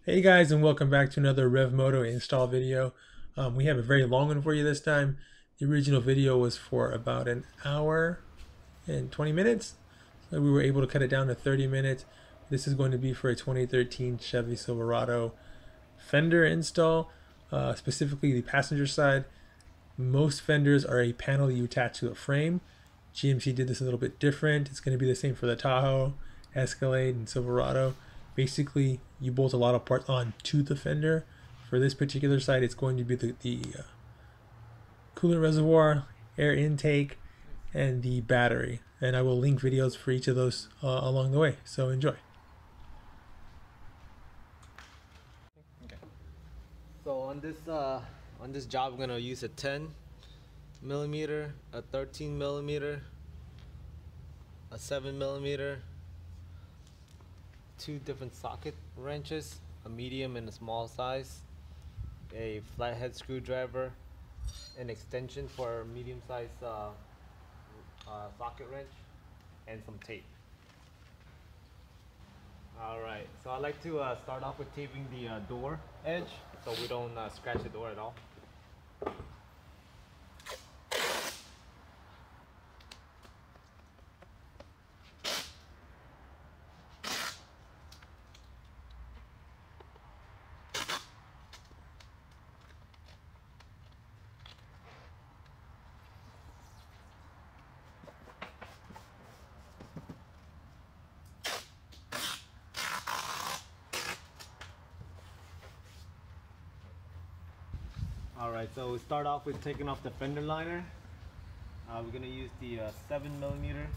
Hey guys, and welcome back to another RevMoto install video. We have a very long one for you this time. The original video was for about an hour and 20 minutes. So we were able to cut it down to 30 minutes. This is going to be for a 2013 Chevy Silverado fender install, specifically the passenger side. Most fenders are a panel you attach to a frame. GMC did this a little bit different. It's going to be the same for the Tahoe, Escalade, and Silverado. Basically, you bolt a lot of parts onto the fender. For this particular side, it's going to be the coolant reservoir, air intake, and the battery. And I will link videos for each of those along the way. So enjoy. Okay. So on this job, I'm gonna use a 10 millimeter, a 13 millimeter, a 7 millimeter, two different socket wrenches, a medium and a small size, a flathead screwdriver, an extension for a medium size socket wrench, and some tape. Alright, so I like to start off with taping the door edge so we don't scratch the door at all. Alright, so we start off with taking off the fender liner. We're going to use the 7 millimeter.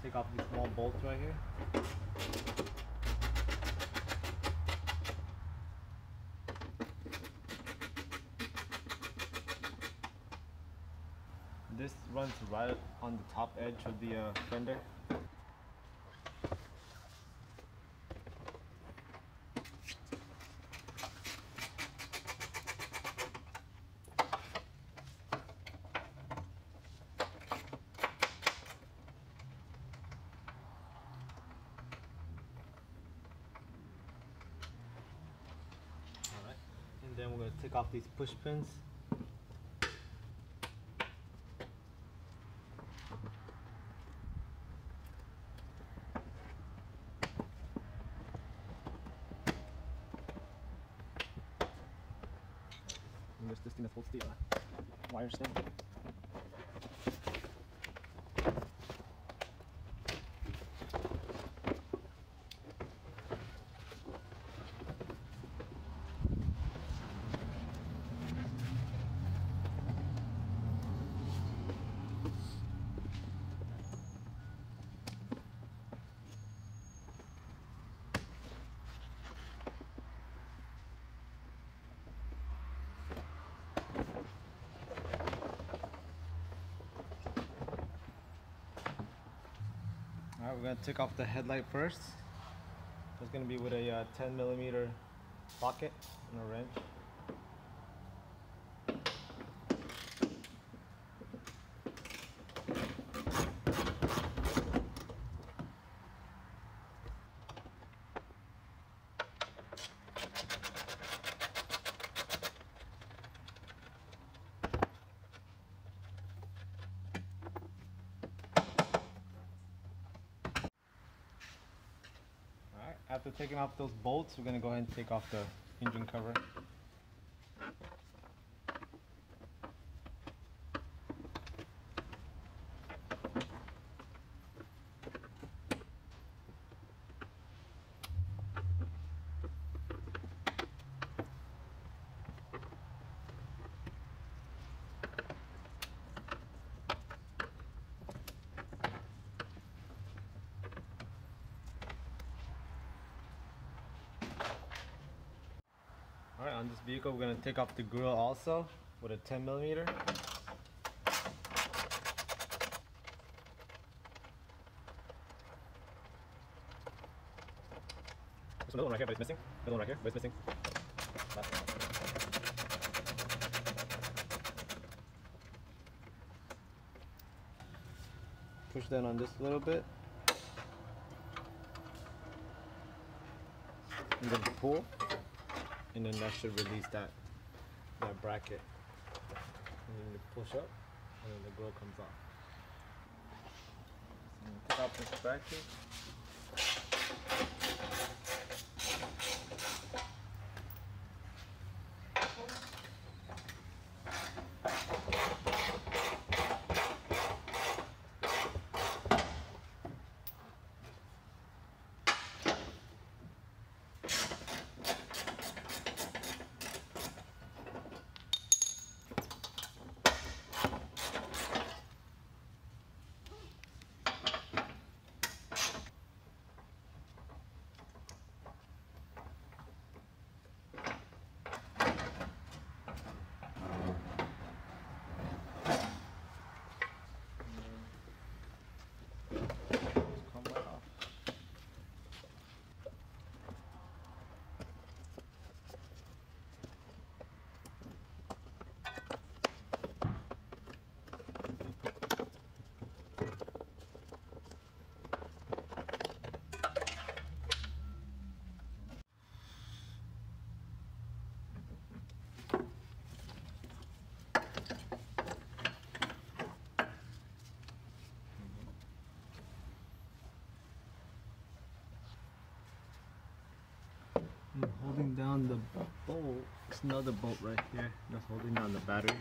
Take off these small bolts right here. This runs right on the top edge of the fender. And then we're going to take off these push pins. And there's this thing that holds the wire stem. Alright, we're going to take off the headlight first. It's going to be with a 10 millimeter socket and a wrench. After taking off those bolts, we're going to go ahead and take off the engine cover. Alright, on this vehicle we're going to take off the grill also with a 10 millimeter. There's another one right here, but it's missing. Another one right here, but it's missing. Last one. Push down on this a little bit. and then pull, and then that should release that bracket. And then you push up, and then the grill comes off. So take out this bracket. I'm holding down the bolt. It's another bolt right here that's holding down the battery.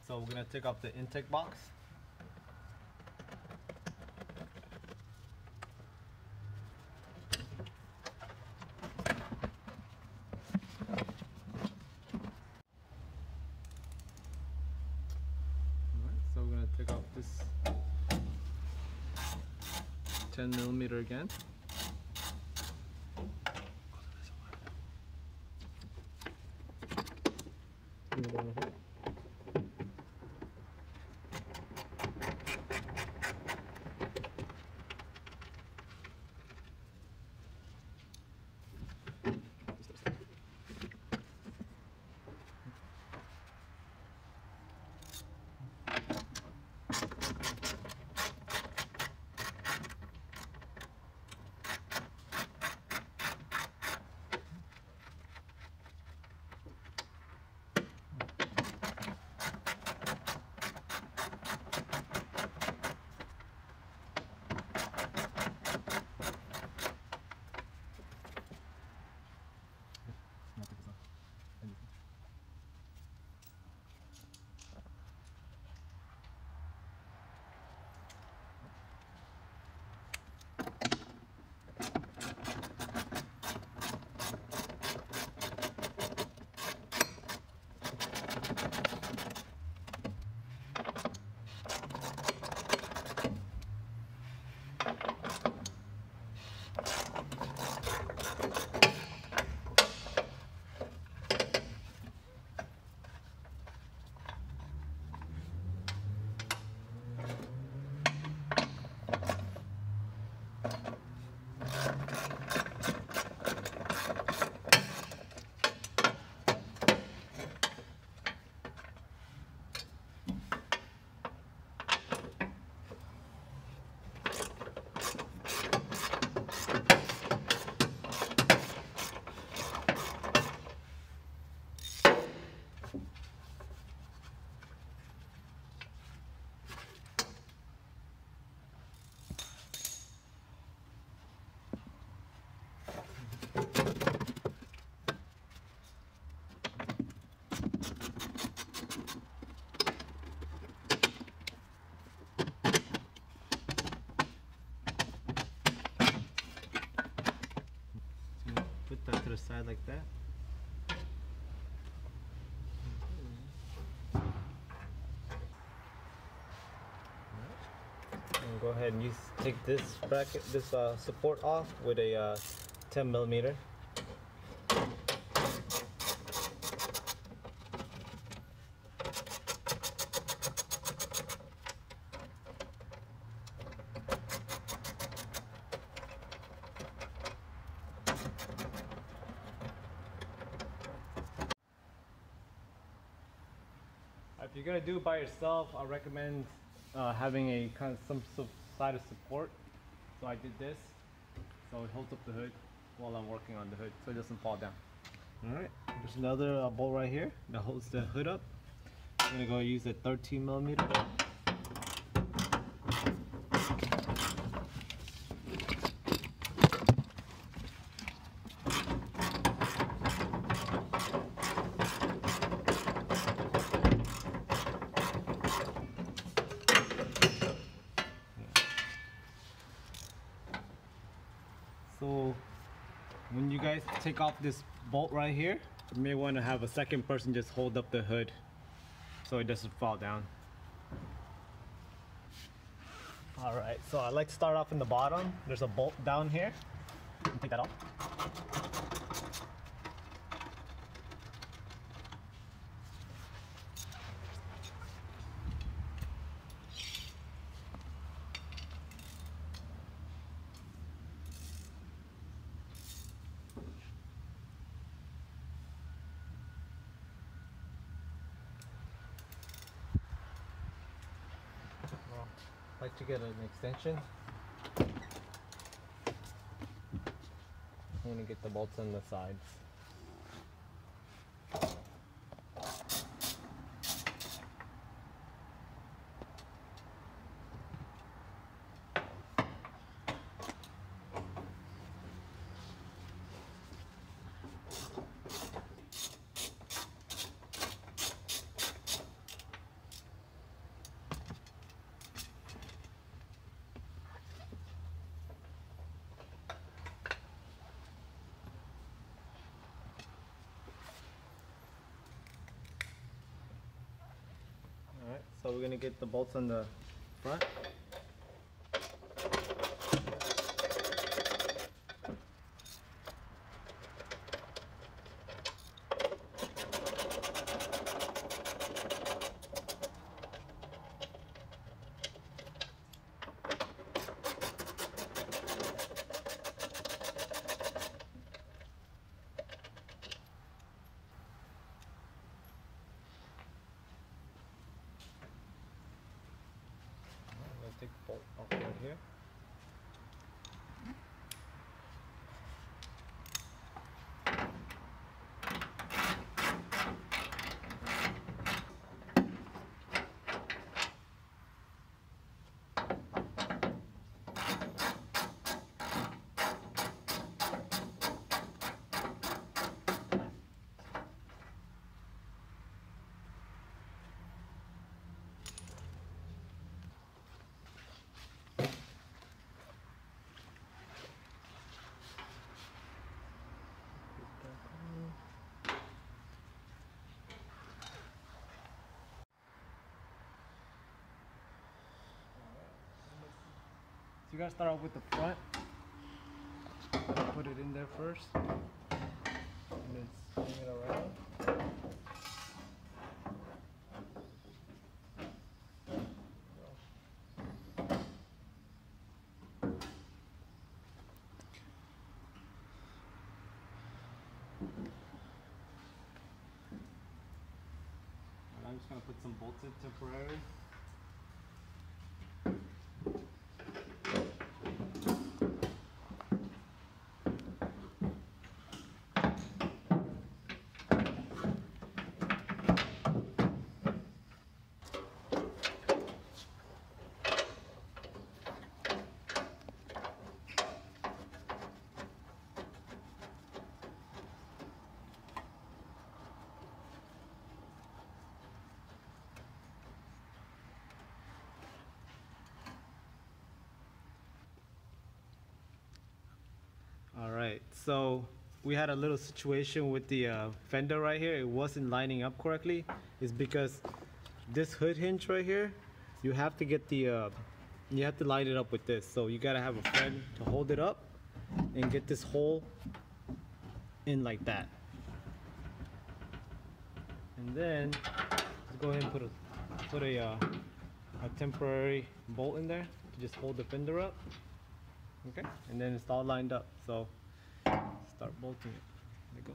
So we're gonna take off the intake box. So we're going to take off this 10mm again. Put that to the side like that. And go ahead and take this bracket, this support off with a 10mm. if you're gonna do it by yourself, I recommend having a kind of some side of support. So I did this, so it holds up the hood while I'm working on the hood, so it doesn't fall down. All right, there's another bolt right here that holds the hood up. I'm gonna go use a 13 millimeter. So when you guys take off this bolt right here, you may want to have a second person just hold up the hood so it doesn't fall down. All right, so I like to start off in the bottom. There's a bolt down here. Take that off. I like to get an extension. I'm gonna get the bolts on the sides. Alright, so we're gonna get the bolts on the front. Take the bolt off right here. So you gotta start off with the front. Put it in there first, and then swing it around. And I'm just gonna put some bolts in temporarily. All right, so we had a little situation with the fender right here. It wasn't lining up correctly. It's because this hood hinge right here, you have to get the, you have to line it up with this. So you gotta have a friend to hold it up and get this hole in like that. And then let's go ahead and put a temporary bolt in there to just hold the fender up. Okay, and then it's all lined up. So start bolting it. There you go.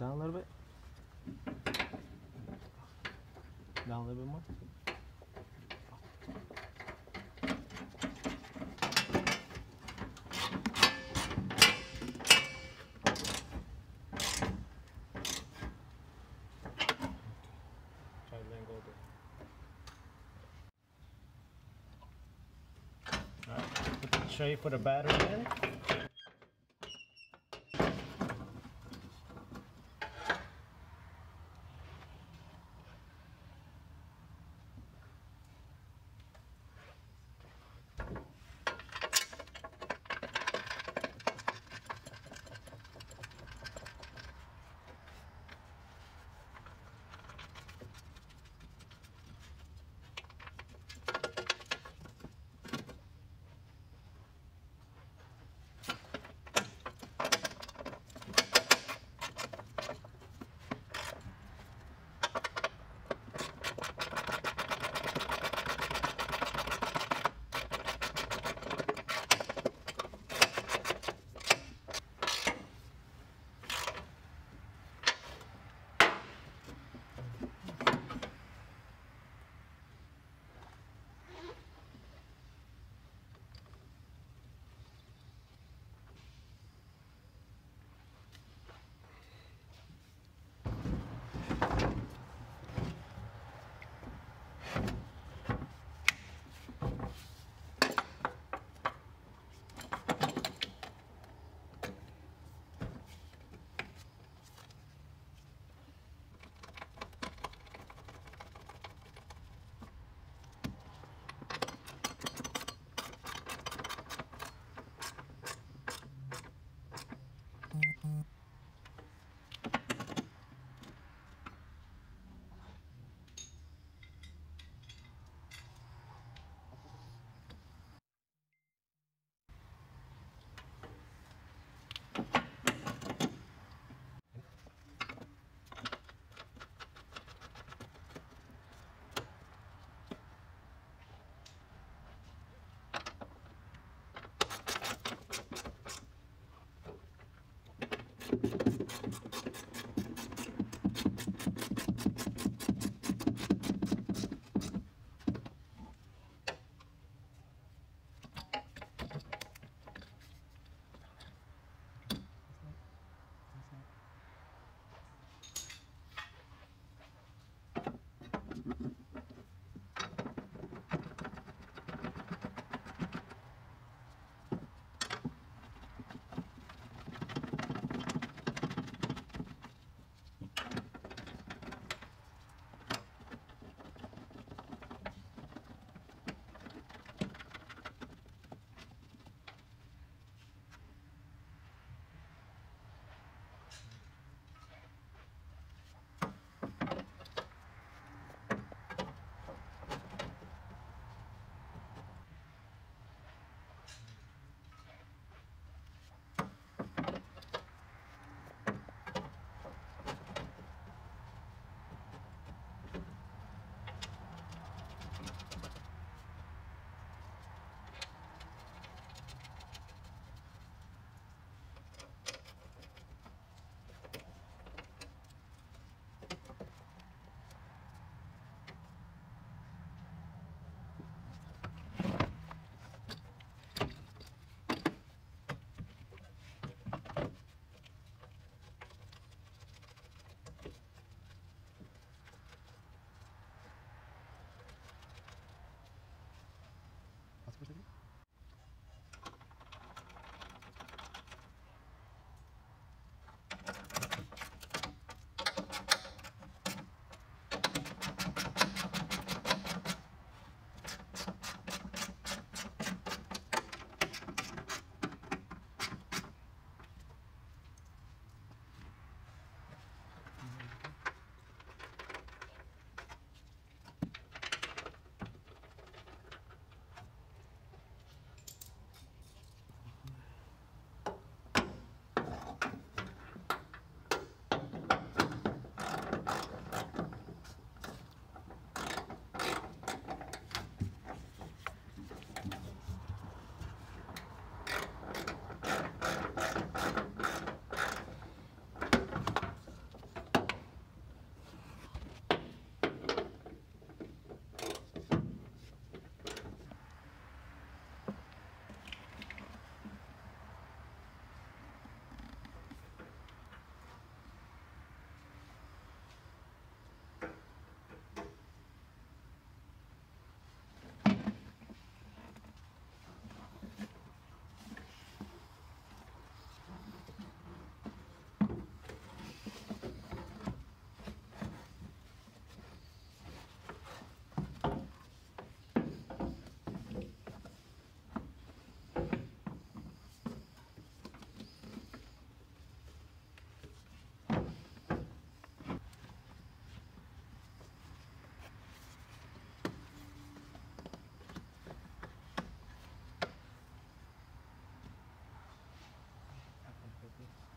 down a little bit. Down a little bit more. Try to let go there. Alright, put the tray for the battery in.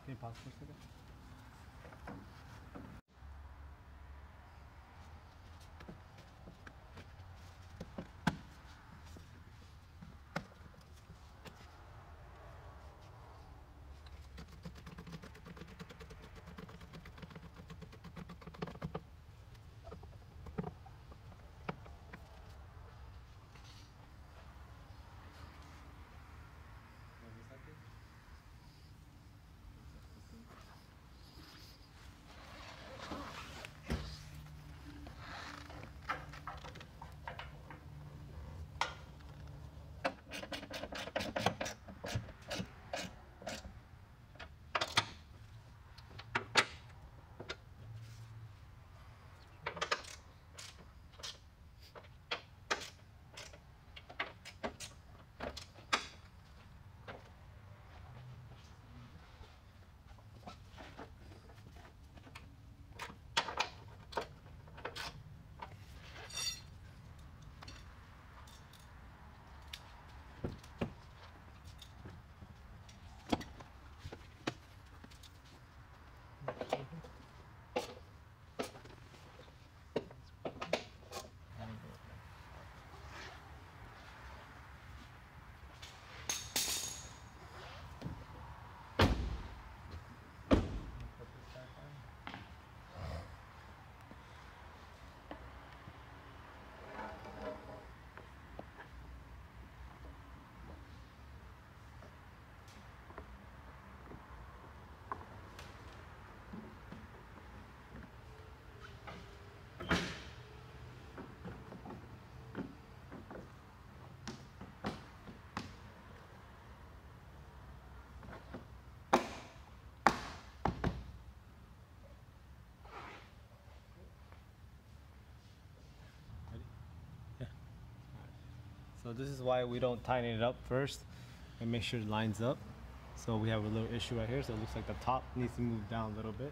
Can you pause for a second? So this is why we don't tighten it up first and make sure it lines up. So we have a little issue right here. So it looks like the top needs to move down a little bit.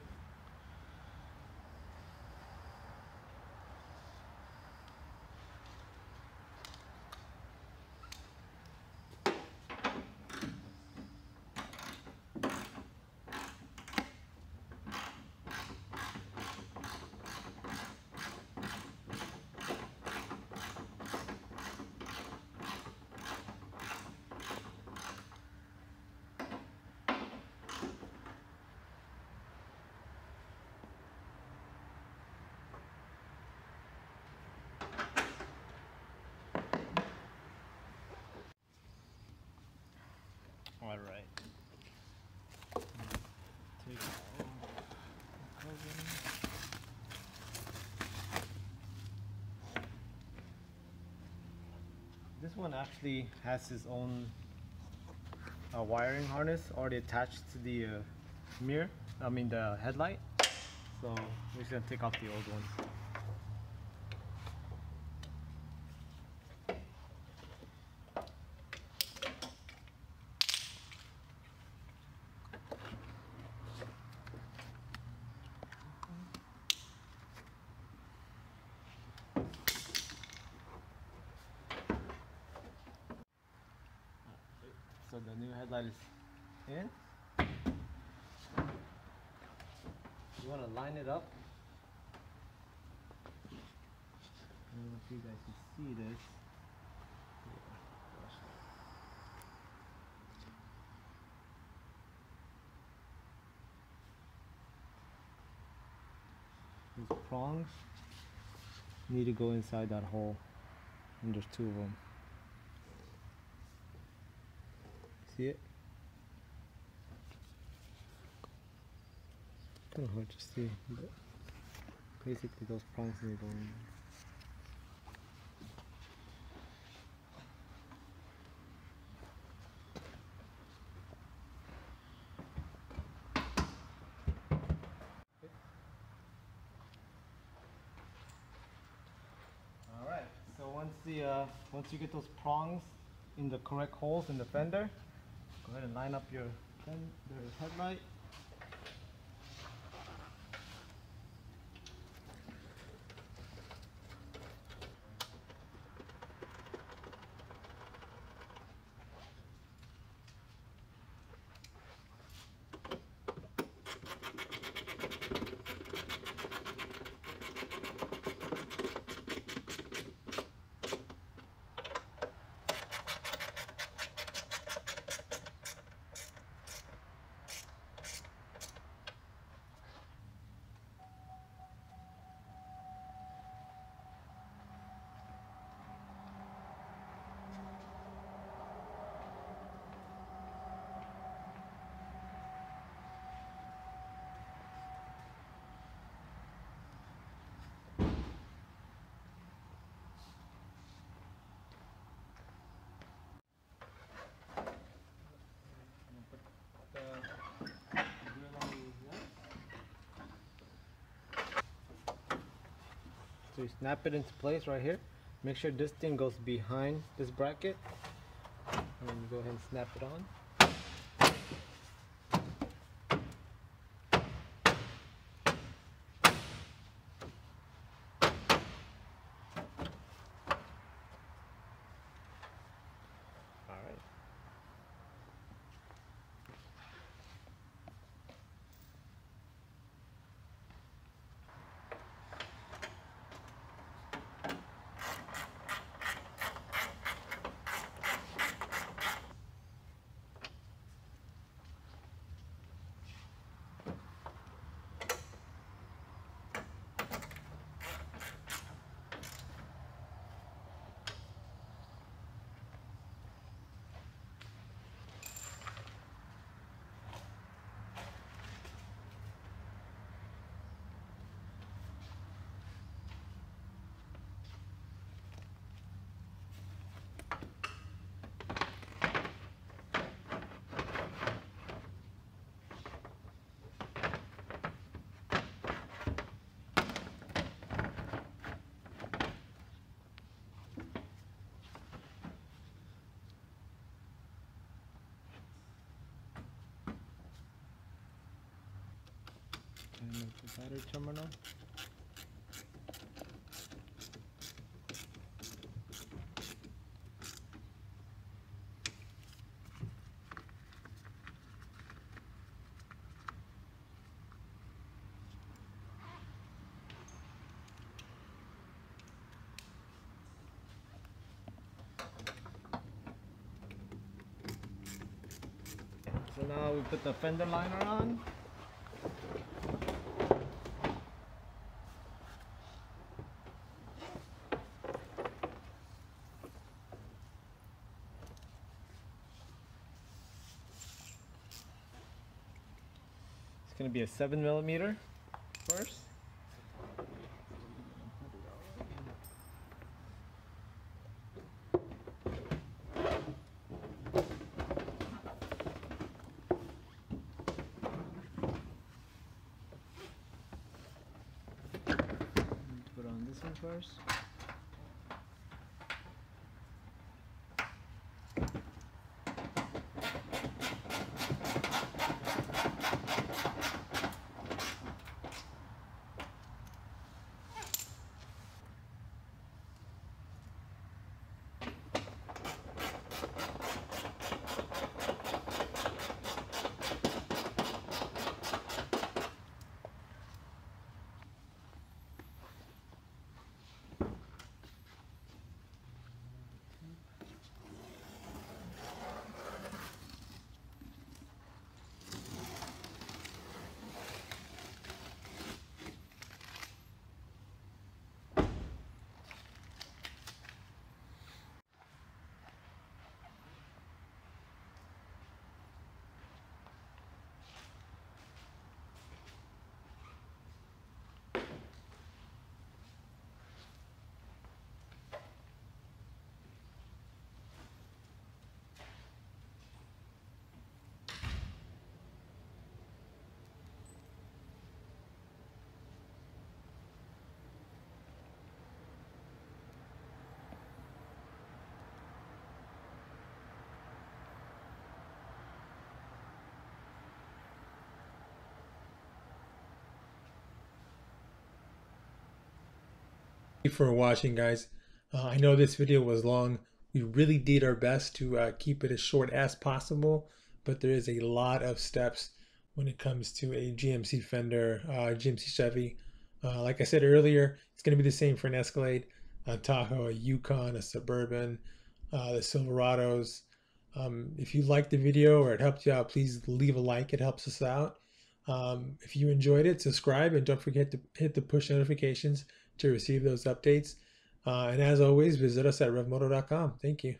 All right. Take all the covering. This one actually has its own wiring harness already attached to the mirror. I mean the headlight. So we're just gonna take off the old one. So the new headlight is in. You want to line it up. I don't know if you guys can see this. These prongs need to go inside that hole, and there's two of them. See it? Kind of hard to see, but basically those prongs need to go in. All right. So once you get those prongs in the correct holes in the fender, go ahead and line up your headlight. So you snap it into place right here. Make sure this thing goes behind this bracket. And then you go ahead and snap it on. Alright. And the battery terminal. So now we put the fender liner on. It's going to be a 7mm first. Put on this one first. Thank you for watching, guys. I know this video was long. We really did our best to keep it as short as possible, but there is a lot of steps when it comes to a GMC Fender, GMC Chevy. Like I said earlier, it's going to be the same for an Escalade, a Tahoe, a Yukon, a Suburban, the Silverados. If you liked the video or it helped you out, please leave a like. It helps us out. If you enjoyed it, subscribe and don't forget to hit the push notifications to receive those updates. And as always, visit us at revmoto.com. Thank you.